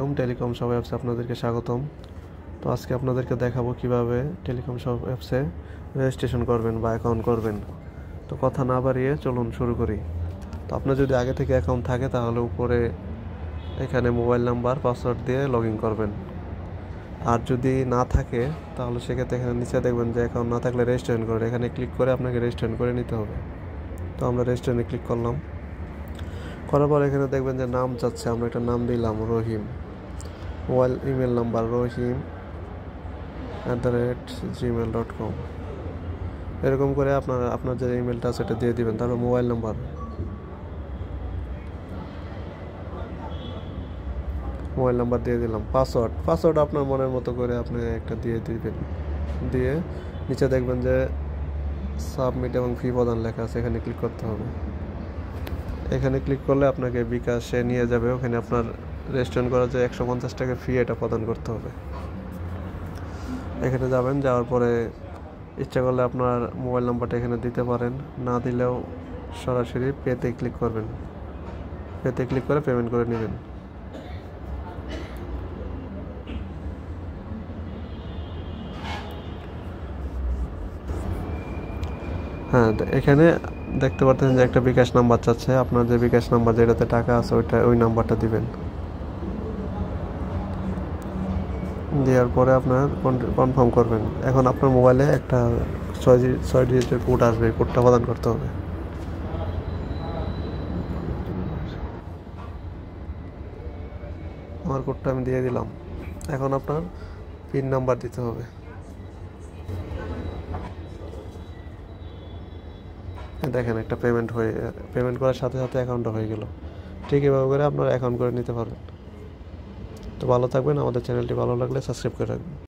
আলাইকুম, telecom shop অ্যাপসে আপনাদেরকে স্বাগতম। তো আজকে আপনাদেরকে দেখাবো কিভাবে টেলিকম শপ অ্যাপসে রেজিস্ট্রেশন করবেন বা অ্যাকাউন্ট করবেন। তো কথা না বাড়িয়ে চলুন শুরু করি। তো আপনার যদি আগে থেকে অ্যাকাউন্ট থাকে তাহলে উপরে এখানে মোবাইল নাম্বার পাসওয়ার্ড দিয়ে লগ ইন করবেন। আর যদি না থাকে তাহলে সেক্ষেত্রে এখানে নিচে দেখবেন যে অ্যাকাউন্ট না থাকলে রেজিস্ট্রেশন করুন, এখানে ক্লিক করে আপনাকে রেজিস্ট্রেশন করে নিতে হবে। তো আমরা রেজিস্ট্রেশনে ক্লিক করলাম। করার পর এখানে দেখবেন যে নাম চাচ্ছে, আমরা একটা নাম দিলাম রহিম। মোবাইল ইমেল নাম্বার রহিম@gmail.com। এরকম করে আপনার যে ইমেলটা আছে সেটা দিয়ে দিবেন। তারপর মোবাইল নাম্বার দিয়ে দিলাম। পাসওয়ার্ড আপনার মনের মতো করে আপনি একটা দিয়ে দিবেন। দিয়ে নিচে দেখবেন যে সাবমিট এবং ফি প্রদান লেখা আছে, এখানে ক্লিক করতে হবে। এখানে ক্লিক করলে আপনাকে বিকাশে নিয়ে যাবে, ওখানে আপনার রেজিস্ট্রেশন করার যে 150 টাকা ফি এটা প্রদান করতে হবে। এখানে যাবেন, যাওয়ার পরে ইচ্ছা করলে আপনার মোবাইল নাম্বারটা এখানে দিতে পারেন, না দিলেও সরাসরি পেতে ক্লিক করবেন। পেতে ক্লিক করে পেমেন্ট করে নেবেন। হ্যাঁ, এখানে দেখতে পাচ্ছেন যে একটা বিকাশ নাম্বার চাচ্ছে। আপনার যে বিকাশ নাম্বার যেটাতে টাকা আছে ওই নাম্বারটা দিবেন। দেওয়ার পরে আপনার কনফার্ম করবেন। এখন আপনার মোবাইলে একটা 6 ডিজিটের কোড আসবে, কোডটা প্রদান করতে হবে। আমার কোডটা আমি দিয়ে দিলাম। এখন আপনার পিন নাম্বার দিতে হবে। দেখেন একটা পেমেন্ট করার সাথে সাথে অ্যাকাউন্টটা হয়ে গেল। ঠিক এভাবে করে আপনার অ্যাকাউন্ট করে নিতে পারবেন। তো ভালো থাকবেন। আমাদের চ্যানেলটি ভালো লাগলে সাবস্ক্রাইব করে রাখবেন।